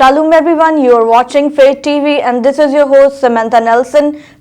Shalom everyone, you are watching Faith TV and this is your host Samantha Nelson.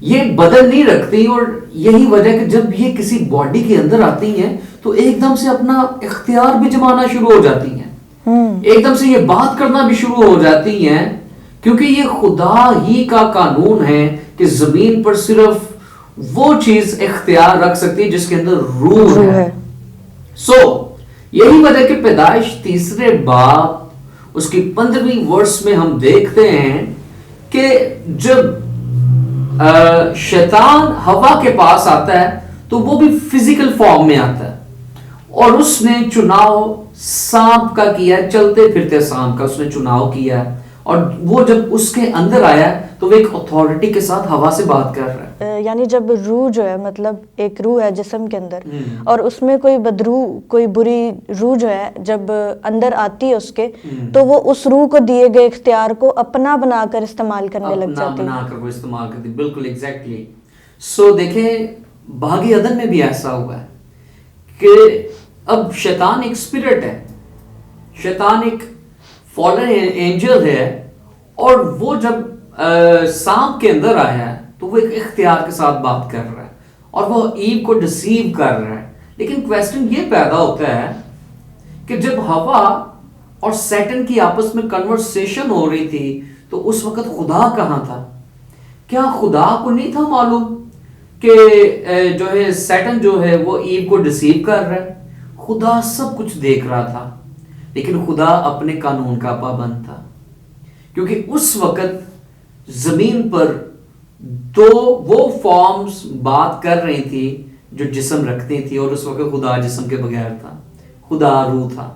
یہ بدل نہیں رکھتی, اور یہی وجہ کہ جب یہ کسی باڈی کے اندر آتی ہیں تو ایک دم سے اپنا اختیار بھی جمانا شروع ہو جاتی ہیں, ایک دم سے یہ بات کرنا بھی شروع ہو جاتی ہیں, کیونکہ یہ خدا ہی کا قانون ہے کہ زمین پر صرف وہ چیز اختیار رکھ سکتی ہے جس کے اندر روح ہے. یہی وجہ کہ پیدائش 3 باب اس کی 15ویں ورس میں ہم دیکھتے ہیں کہ جب شیطان ہوا کے پاس آتا ہے تو وہ بھی فزیکل فارم میں آتا ہے, اور اس نے چناؤ سانپ کا کیا, چلتے پھرتے سانپ کا اس نے چناؤ کیا, اور وہ جب اس کے اندر آیا تو وہ ایک اتھارٹی کے ساتھ ہوا سے بات کر رہا ہے. یعنی جب روح جو ہے, مطلب ایک روح ہے جسم کے اندر, اور اس میں کوئی بدروح, کوئی بری روح جو ہے جب اندر آتی ہے اس کے, تو وہ اس روح کو دیے گئے اختیار کو اپنا بنا کر استعمال کرنے لگ جاتی ہے. اپنا بنا کر وہ استعمال کرتی, بالکل ایگزیکٹلی. دیکھیں باغ عدن میں بھی ایسا ہوا ہے کہ اب شیطان ایک اسپرٹ ہے, شیطان ایک فالن اینجل ہے, اور وہ جب سانپ کے اندر آیا ہے تو وہ ایک اختیار کے ساتھ بات کر رہا ہے, اور وہ ایو کو ڈسیو کر رہا ہے. لیکن کویسچن یہ پیدا ہوتا ہے کہ جب ہوا اور سیٹن کی آپس میں کنورسیشن ہو رہی تھی تو اس وقت خدا کہاں تھا؟ کیا خدا کو نہیں تھا معلوم کہ جو ہے سیٹن جو ہے وہ ایو کو ڈسیو کر رہا ہے؟ خدا سب کچھ دیکھ رہا تھا, لیکن خدا اپنے قانون کا پابند تھا, کیونکہ اس وقت زمین پر وہ فارمز بات کر رہی تھی جو جسم رکھتی تھی, اور اس وقت خدا جسم کے بغیر تھا, خدا روح تھا.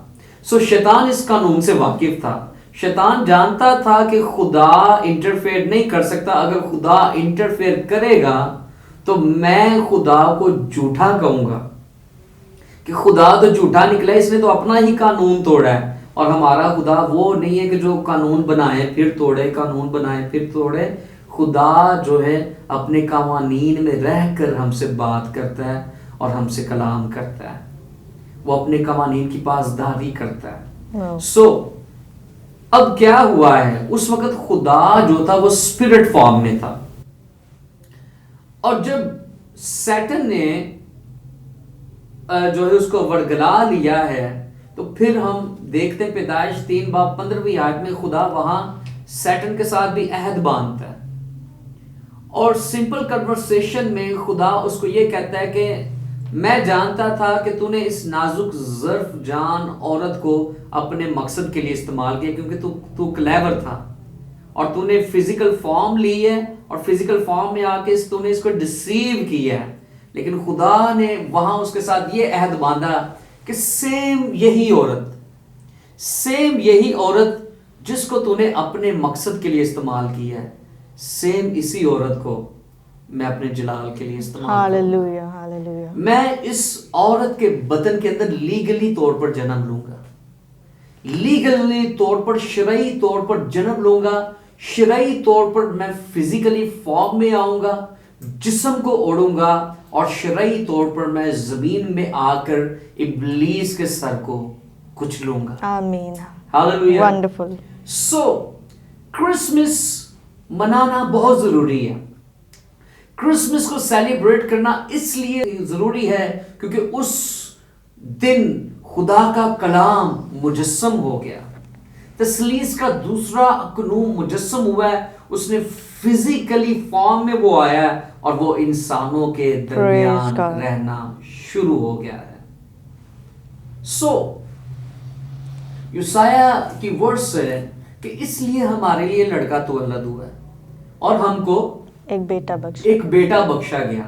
شیطان اس قانون سے واقف تھا. شیطان جانتا تھا کہ خدا انٹرفیئر نہیں کر سکتا, اگر خدا انٹرفیئر کرے گا تو میں خدا کو جھوٹا کہوں گا کہ خدا تو جھوٹا نکلا, اس نے تو اپنا ہی قانون توڑا ہے. اور ہمارا خدا وہ نہیں ہے کہ جو قانون بنائے پھر توڑے, قانون بنائے پھر توڑے. خدا جو ہے اپنے قوانین میں رہ کر ہم سے بات کرتا ہے اور ہم سے کلام کرتا ہے, وہ اپنے قوانین کی پاسداری کرتا ہے. اب کیا ہوا ہے, اس وقت خدا جو تھا وہ اسپرٹ فارم میں تھا, اور جب سیٹن نے جو ہے اس کو ورگلا لیا ہے تو پھر ہم دیکھتے ہیں پیدائش 3 باب 15ویں آیت میں خدا وہاں سیٹن کے ساتھ بھی عہد باندھتا ہے, اور سمپل کنورسیشن میں خدا اس کو یہ کہتا ہے کہ میں جانتا تھا کہ تو نے اس نازک ظرف جان عورت کو اپنے مقصد کے لیے استعمال کیا, کیونکہ تو کلیور تھا, اور تو نے فزیکل فارم لی ہے, اور فزیکل فارم میں آ کے تو نے اس کو ڈسیو کیا ہے. لیکن خدا نے وہاں اس کے ساتھ یہ عہد باندھا کہ سیم یہی عورت جس کو تو نے اپنے مقصد کے لیے استعمال کیا ہے, سیم اسی عورت کو میں اپنے جلال کے لیے استعمال کروں. میں اس عورت کے بدن کے اندر لیگلی طور پر جنم لوں گا, لیگلی طور پر, شرعی طور پر جنم لوں گا, شرعی طور پر میں فزیکلی فارم میں آؤں گا, جسم کو اوڑوں گا, اور شرعی طور پر میں زمین میں آ کر ابلیس کے سر کو کچلوں گا. آمین. ہاللویا. ونڈرفل. کرسمس منانا بہت ضروری ہے. کرسمس کو سیلیبریٹ کرنا اس لیے ضروری ہے کیونکہ اس دن خدا کا کلام مجسم ہو گیا. تثلیث کا دوسرا قانون مجسم ہوا ہے, اس نے فزیکلی فارم میں وہ آیا ہے, اور وہ انسانوں کے درمیان رہنا شروع ہو گیا ہے. یوسایا کی ورس ہے کہ اس لیے ہمارے لیے لڑکا تولد ہوا ہے اور ہم کو ایک بیٹا بخشا گیا.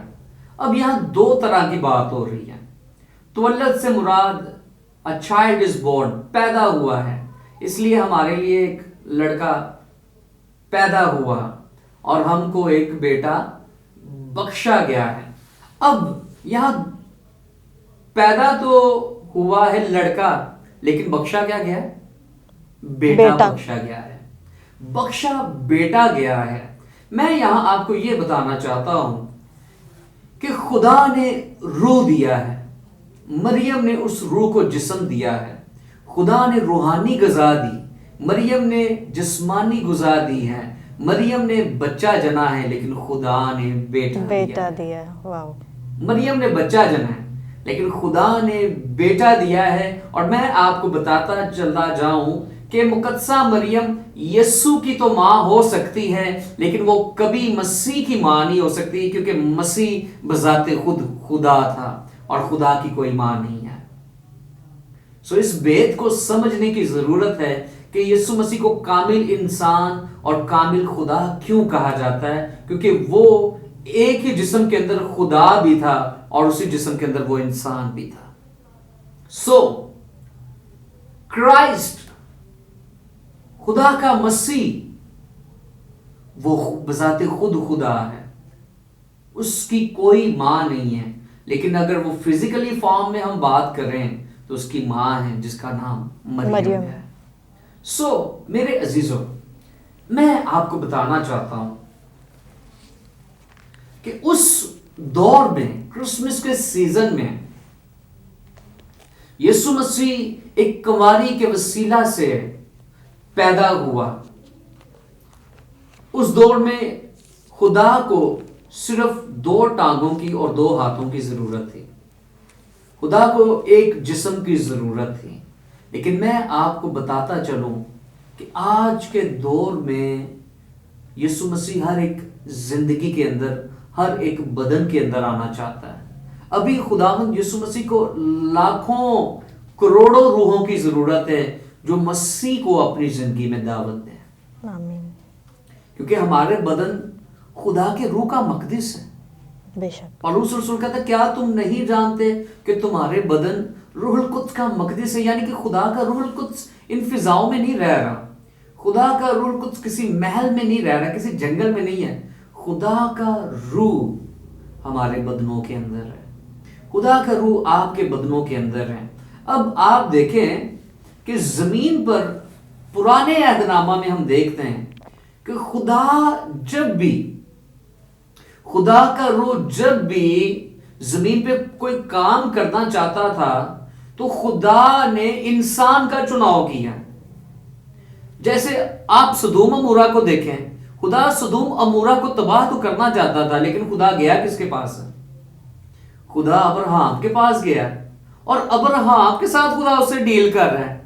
اب یہاں 2 طرح کی بات ہو رہی ہے. تولد سے مراد a child is born, پیدا ہوا ہے, اس لیے ہمارے لیے ایک لڑکا پیدا ہوا اور ہم کو ایک بیٹا بخشا گیا ہے. اب یہاں پیدا تو ہوا ہے لڑکا, لیکن بخشا کیا گیا ہے؟ بیٹا بخشا گیا ہے. بخشا بیٹا گیا ہے. میں یہاں آپ کو یہ بتانا چاہتا ہوں کہ خدا نے روح دیا ہے, مریم نے اس روح کو جسم دیا ہے. خدا نے روحانی غذا دی, مریم نے جسمانی غذا دی ہے. مریم نے بچہ جنا ہے لیکن خدا نے بیٹا دیا. واو. مریم نے بچہ جنا ہے لیکن خدا نے بیٹا دیا ہے. اور میں آپ کو بتاتا چلتا جاؤں کہ مقدسہ مریم یسوع کی تو ماں ہو سکتی ہے لیکن وہ کبھی مسیح کی ماں نہیں ہو سکتی, کیونکہ مسیح بذات خود خدا تھا اور خدا کی کوئی ماں نہیں ہے. سو اس بات کو سمجھنے کی ضرورت ہے کہ یسوع مسیح کو کامل انسان اور کامل خدا کیوں کہا جاتا ہے, کیونکہ وہ ایک ہی جسم کے اندر خدا بھی تھا اور اسی جسم کے اندر وہ انسان بھی تھا. سو کرائسٹ, خدا کا مسیح, وہ بذات خود خدا ہے, اس کی کوئی ماں نہیں ہے. لیکن اگر وہ فزیکلی فارم میں ہم بات کریں تو اس کی ماں ہے جس کا نام مریم ہے. سو میرے عزیزوں, میں آپ کو بتانا چاہتا ہوں کہ اس دور میں, کرسمس کے سیزن میں, یسوع مسیح ایک کنواری کے وسیلہ سے پیدا ہوا. اس دور میں خدا کو صرف 2 ٹانگوں کی اور 2 ہاتھوں کی ضرورت تھی. خدا کو ایک جسم کی ضرورت تھی. لیکن میں آپ کو بتاتا چلوں کہ آج کے دور میں یسوع مسیح ہر ایک زندگی کے اندر, ہر ایک بدن کے اندر آنا چاہتا ہے. ابھی خداوند یسوع مسیح کو لاکھوں کروڑوں روحوں کی ضرورت ہے جو مسیح کو اپنی زندگی میں دعوت دیں. آمین. کیونکہ ہمارے بدن خدا کے روح کا مقدس ہے. بے شک. پالوس رسول کہتا ہے کیا تم نہیں جانتے کہ تمہارے بدن روح القدس کا مقدس ہے. یعنی کہ خدا کا روح القدس ان فضاؤں میں نہیں رہ رہا. خدا کا روح القدس کسی محل میں نہیں رہ رہا, کسی جنگل میں نہیں ہے. خدا کا روح ہمارے بدنوں کے اندر ہے. خدا کا روح آپ کے بدنوں کے اندر ہے. اب آپ دیکھیں کہ زمین پر پرانے عہد نامہ میں ہم دیکھتے ہیں کہ خدا کا روح جب بھی زمین پہ کوئی کام کرنا چاہتا تھا تو خدا نے انسان کا چناؤ کیا. جیسے آپ سدوم عمورہ کو دیکھیں, خدا سدوم عمورہ کو تباہ تو کرنا چاہتا تھا لیکن خدا گیا کس کے پاس ہے؟ خدا ابراہیم کے پاس گیا, اور ابراہیم کے ساتھ خدا اس سے ڈیل کر رہا ہے.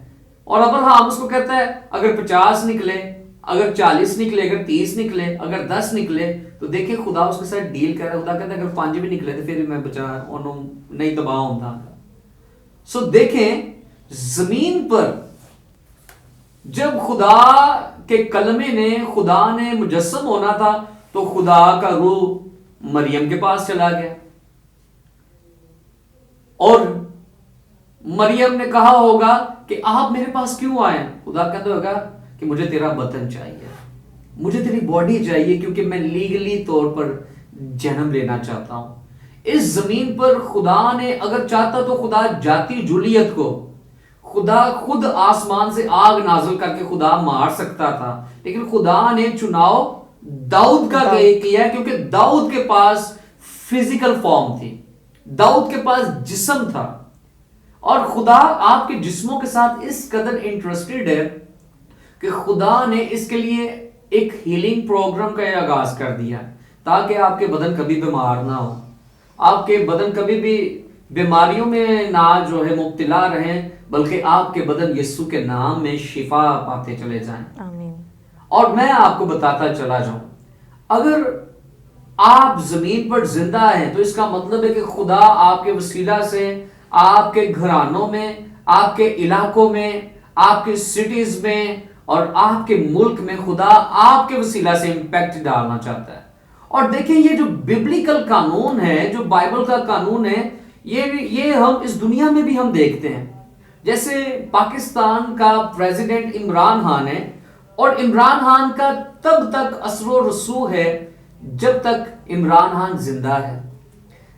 اور ابراہیم اس کو کہتا ہے اگر 50 نکلے, اگر 40 نکلے, اگر 30 نکلے, اگر 10 نکلے, تو دیکھیں خدا اس کے ساتھ ڈیل کر رہا ہے. خدا کہتا ہے اگر 5 بھی نکلے تو پھر میں بچا نہیں تباہ ہوتا. سو دیکھیں زمین پر جب خدا کے کلمے نے, خدا نے مجسم ہونا تھا تو خدا کا روح مریم کے پاس چلا گیا, اور مریم نے کہا ہوگا کہ آپ میرے پاس کیوں آئے؟ خدا کہتا ہوگا کہ مجھے تیرا بطن چاہیے, مجھے تیری باڈی چاہیے, کیونکہ میں لیگلی طور پر جنم لینا چاہتا ہوں. اس زمین پر خدا نے اگر چاہتا تو خدا جاتی جولیت کو خدا خود آسمان سے آگ نازل کر کے خدا مار سکتا تھا, لیکن خدا نے چناؤ داؤد کا کیا, کیونکہ داؤد کے پاس فزیکل فارم تھی, داؤد کے پاس جسم تھا. اور خدا آپ کے جسموں کے ساتھ اس قدر انٹرسٹڈ ہے کہ خدا نے اس کے لیے ایک ہیلنگ پروگرام کا آغاز کر دیا تاکہ آپ کے بدن کبھی بیمار نہ ہو, آپ کے بدن کبھی بھی بیماریوں میں نہ جو ہے مبتلا رہیں, بلکہ آپ کے بدن یسوع کے نام میں شفا پاتے چلے جائیں. آمین. اور میں آپ کو بتاتا چلا جاؤں, اگر آپ زمین پر زندہ ہیں تو اس کا مطلب ہے کہ خدا آپ کے وسیلہ سے آپ کے گھرانوں میں, آپ کے علاقوں میں, آپ کے سٹیز میں اور آپ کے ملک میں خدا آپ کے وسیلہ سے امپیکٹ ڈالنا چاہتا ہے. اور دیکھیں یہ جو ببلیکل قانون ہے, جو بائبل کا قانون ہے, یہ ہم اس دنیا میں بھی ہم دیکھتے ہیں. جیسے پاکستان کا پریزیڈنٹ عمران خان ہے, اور عمران خان کا تب تک اثر و رسوخ ہے جب تک عمران خان زندہ ہے.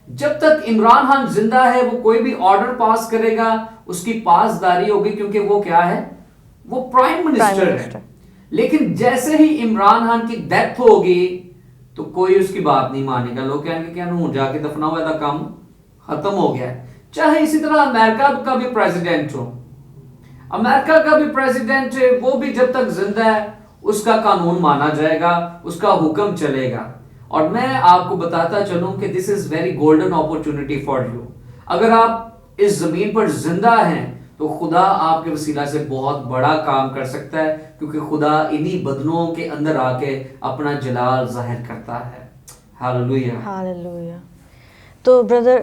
جب تک عمران خان زندہ ہے وہ کوئی بھی آرڈر پاس کرے گا اس کی پاسداری ہوگی, کیونکہ وہ کیا ہے, وہ پرائم منسٹر ہے. لیکن جیسے ہی عمران خان کی ڈیتھ ہوگی تو کوئی اس کی بات نہیں مانے گا. لوگ کہیں گے کہ نوں جا کے دفنا ہوا تھا, کام ختم ہو گیا ہے. چاہے اسی طرح امریکہ کا بھی پریزیڈنٹ ہو, امریکہ کا بھی پریزیڈنٹ ہے, وہ بھی جب تک زندہ ہے اس کا قانون مانا جائے گا, اس کا حکم چلے گا. اور میں آپ کو بتاتا چلوں کہ this is very golden opportunity for you. اگر آپ اس زمین پر زندہ ہیں تو خدا آپ کے وسیلہ سے بہت بڑا کام کر سکتا ہے, کیونکہ خدا انہی بدنوں کے اندر آ کے اپنا جلال ظاہر کرتا ہے. ہاللویا. ہاللویا. تو بردر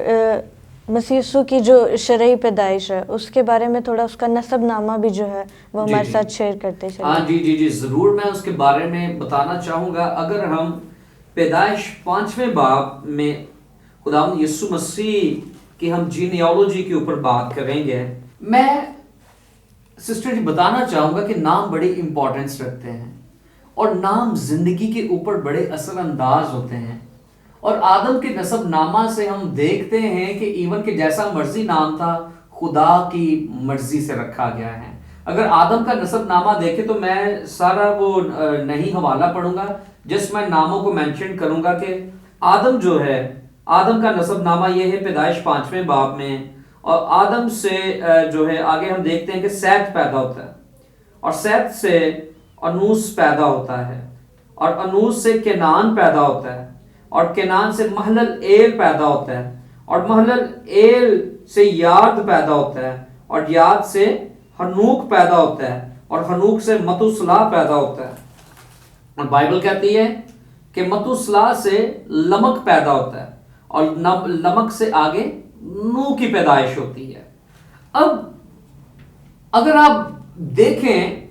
مسیح یسوع کی جو شرعی پیدائش ہے اس کے بارے میں تھوڑا اس کا نسب نامہ بھی جو ہے وہ ہمارے ساتھ شیئر کرتے چلیں. ہاں جی ضرور, میں اس کے بارے میں بتانا چاہوں گا. اگر ہم پیدائش 5ویں باب میں خداوند یسوع مسیح کی ہم جینیالوجی کے اوپر بات کریں گے, میں سسٹر جی بتانا چاہوں گا کہ نام بڑی امپورٹنس رکھتے ہیں اور نام زندگی کے اوپر بڑے اثر انداز ہوتے ہیں. اور آدم کے نسب نامہ سے ہم دیکھتے ہیں کہ ایون کہ جیسا مرضی نام تھا خدا کی مرضی سے رکھا گیا ہے. اگر آدم کا نسب نامہ دیکھیں تو میں سارا وہ نہیں حوالہ پڑھوں گا, جس میں ناموں کو مینشن کروں گا کہ آدم جو ہے, آدم کا نسب نامہ یہ ہے پیدائش 5ویں باب میں. اور آدم سے جو ہے آگے ہم دیکھتے ہیں کہ سیت پیدا ہوتا ہے, اور سیت سے انوس پیدا ہوتا ہے, اور انوس سے کینان پیدا ہوتا ہے, اور کینان سے مہلل ایل پیدا ہوتا ہے, اور مہلل ایل سے یاد پیدا ہوتا ہے, اور یاد سے ہنوک پیدا ہوتا ہے, اور ہنوک سے متوسلا پیدا ہوتا ہے. اور بائبل کہتی ہے کہ متوسلا سے لمک پیدا ہوتا ہے, اور لمک سے آگے نو کی پیدائش ہوتی ہے. اب اگر آپ دیکھیں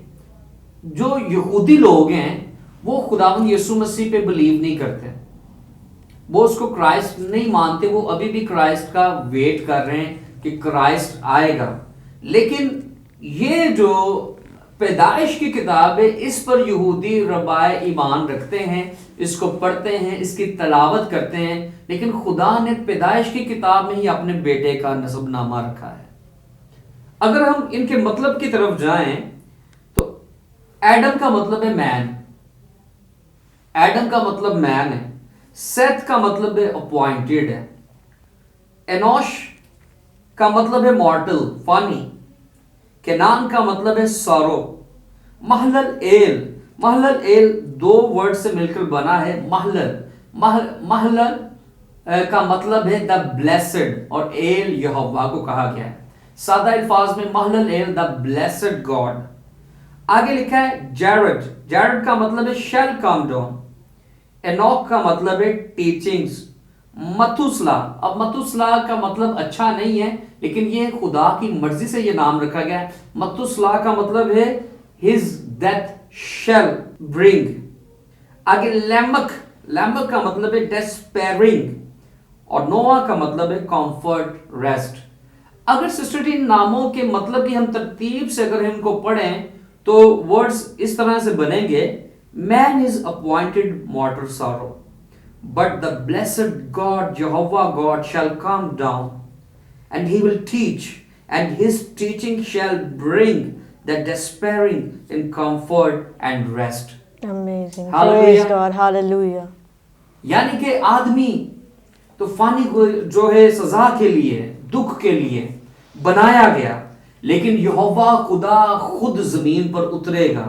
جو یہودی لوگ ہیں وہ خداوند یسوع مسیح پہ بلیو نہیں کرتے, وہ اس کو کرائسٹ نہیں مانتے, وہ ابھی بھی کرائسٹ کا ویٹ کر رہے ہیں کہ کرائسٹ آئے گا. لیکن یہ جو پیدائش کی کتاب ہے اس پر یہودی ربائے ایمان رکھتے ہیں, اس کو پڑھتے ہیں, اس کی تلاوت کرتے ہیں, لیکن خدا نے پیدائش کی کتاب میں ہی اپنے بیٹے کا نسب نامہ رکھا ہے. اگر ہم ان کے مطلب کی طرف جائیں تو ایڈم کا مطلب ہے مین, ایڈم کا مطلب مین ہے. سیت کا مطلب ہے اپوائنٹڈ ہے. انوش کا مطلب ہے مارٹل, فانی. کینان کا مطلب ہے سورو. مہلل ایل دو ورڈ سے مل کر بنا ہے مہلل. مہلل کا مطلب ہے دا بلیسڈ, اور ایل یہوہ کو کہا گیا ہے. سادہ الفاظ میں مہلل ایل دا بلیسڈ گاڈ. آگے لکھا ہے جیرڈ کا مطلب ہے شیل کم ڈاؤن. انوک کا مطلب ہے ٹیچنگز. متوسلا, اب متوسلا کا مطلب اچھا نہیں ہے لیکن یہ خدا کی مرضی سے یہ نام رکھا گیا ہے. متوسلا کا مطلب ہے his death shall bring. آگے لیمک کا مطلب ہے despairing, اور نوح کا مطلب ہے comfort, rest. اگر سسٹر ٹی ناموں کے مطلب کی ہم ترتیب سے اگر ان کو پڑھیں تو ورڈز اس طرح سے بنیں گے. Man is appointed mortal sorrow, but the blessed God, Jehovah God, shall come down, and he will teach, and his teaching shall bring the despairing in comfort and rest. Amazing. Hallelujah. Praise God. Hallelujah. یعنی کہ آدمی تو فانی کو جو ہے سزا کے لیے, دکھ کے لیے بنایا گیا, لیکن یہوہ خدا خود زمین پر اترے گا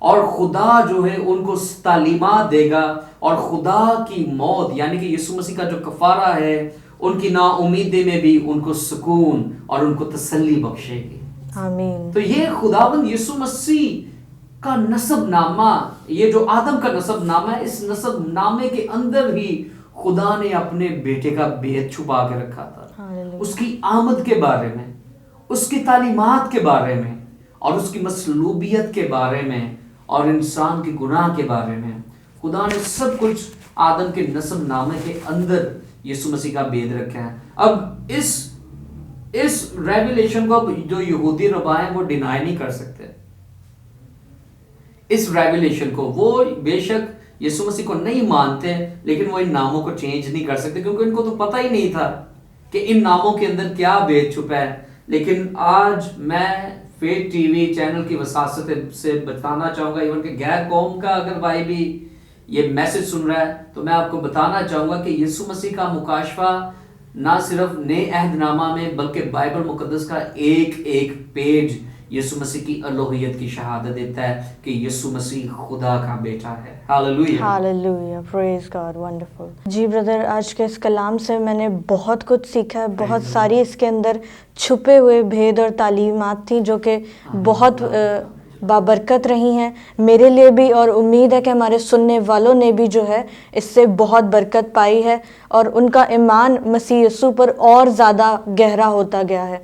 اور خدا جو ہے ان کو تعلیمات دے گا, اور خدا کی موت یعنی کہ یسوع مسیح کا جو کفارہ ہے ان کی نا امیدی میں بھی ان کو سکون اور ان کو تسلی بخشے گی. آمین. تو یہ خداوند یسوع مسیح کا نسب نامہ, یہ جو آدم کا نسب نامہ ہے, اس نسب نامے کے اندر ہی خدا نے اپنے بیٹے کا بھید چھپا کے رکھا تھا. اس کی آمد کے بارے میں, اس کی تعلیمات کے بارے میں, اور اس کی مصلوبیت کے بارے میں, اور انسان کے گناہ کے بارے میں خدا نے سب کچھ آدم کے نسب نامے کے اندر یسوع مسیح کا بھید رکھا ہے. اب اس ریویلیشن کو جو یہودی ربا ہیں وہ ڈینائی نہیں کر سکتے. اس ریویلیشن کو وہ بے شک یسوع مسیح کو نہیں مانتے, لیکن وہ ان ناموں کو چینج نہیں کر سکتے کیونکہ ان کو تو پتہ ہی نہیں تھا کہ ان ناموں کے اندر کیا بھید چھپا ہے. لیکن آج میں فیتھ ٹی وی چینل کی وساطت سے بتانا چاہوں گا, ایون کہ غیر قوم کا اگر بھائی بھی یہ میسج سن رہا ہے تو میں آپ کو بتانا چاہوں گا کہ یسوع مسیح کا مکاشفہ نہ صرف نئے عہد نامہ میں بلکہ بائبل مقدس کا ایک ایک پیج یسوع مسیح کی الوہیت کی شہادت دیتا ہے کہ یسوع مسیح خدا کا بیٹا ہے. ہاللویہ. ہاللویہ. پریز گاڈ. ونڈرفل. جی بردر، آج کے اس کلام سے میں نے بہت کچھ سیکھا ہے. بہت ساری اس کے اندر چھپے ہوئے بھید اور تعلیمات تھیں جو کہ بہت بابرکت رہی ہیں میرے لیے بھی، اور امید ہے کہ ہمارے سننے والوں نے بھی جو ہے اس سے بہت برکت پائی ہے، اور ان کا ایمان مسیح یسوع پر اور زیادہ گہرا ہوتا گیا ہے،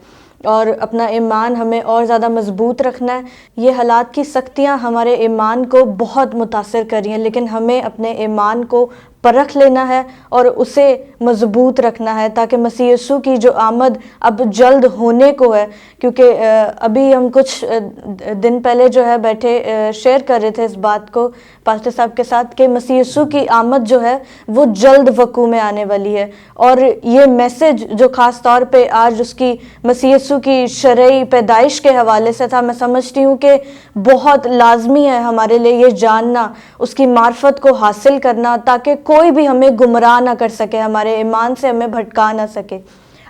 اور اپنا ایمان ہمیں اور زیادہ مضبوط رکھنا ہے. یہ حالات کی سختیاں ہمارے ایمان کو بہت متاثر کر رہی ہیں، لیکن ہمیں اپنے ایمان کو پرکھ لینا ہے اور اسے مضبوط رکھنا ہے تاکہ مسیح یسوع کی جو آمد اب جلد ہونے کو ہے، کیونکہ ابھی ہم کچھ دن پہلے جو ہے بیٹھے شیئر کر رہے تھے اس بات کو پاسٹر صاحب کے ساتھ کہ مسیح یسوع کی آمد جو ہے وہ جلد وقوع میں آنے والی ہے، اور یہ میسج جو خاص طور پہ آج اس کی مسیح یسوع کی شرعی پیدائش کے حوالے سے تھا، میں سمجھتی ہوں کہ بہت لازمی ہے ہمارے لیے یہ جاننا، اس کی معرفت کو حاصل کرنا، تاکہ کوئی بھی ہمیں گمراہ نہ کر سکے، ہمارے ایمان سے ہمیں بھٹکا نہ سکے.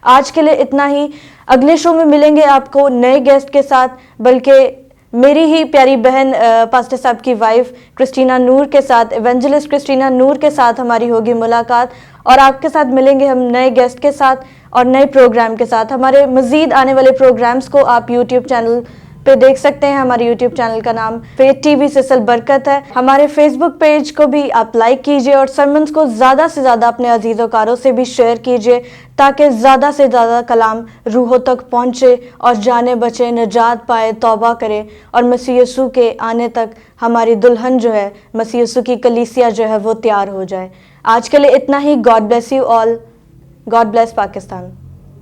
آج کے لیے اتنا ہی. اگلے شو میں ملیں گے آپ کو نئے گیسٹ کے ساتھ، بلکہ میری ہی پیاری بہن پاسٹر صاحب کی وائف کرسٹینا نور کے ساتھ، ایونجلسٹ کرسٹینا نور کے ساتھ ہماری ہوگی ملاقات، اور آپ کے ساتھ ملیں گے ہم نئے گیسٹ کے ساتھ اور نئے پروگرام کے ساتھ. ہمارے مزید آنے والے پروگرامز کو آپ یوٹیوب چینل پہ دیکھ سکتے ہیں. ہمارے یوٹیوب چینل کا نام فیتھ ٹی وی سسل برکت ہے. ہمارے فیس بک پیج کو بھی آپ لائک کیجئے، اور سرمنز کو زیادہ سے زیادہ اپنے عزیز و کاروں سے بھی شیئر کیجئے تاکہ زیادہ سے زیادہ کلام روحوں تک پہنچے اور جانے بچے، نجات پائے، توبہ کرے، اور مسیح یسوع کے آنے تک ہماری دلہن جو ہے، مسیح یسوع کی کلیسیا جو ہے وہ تیار ہو جائے. آج کے لیے اتنا ہی. God bless you all. God bless Pakistan.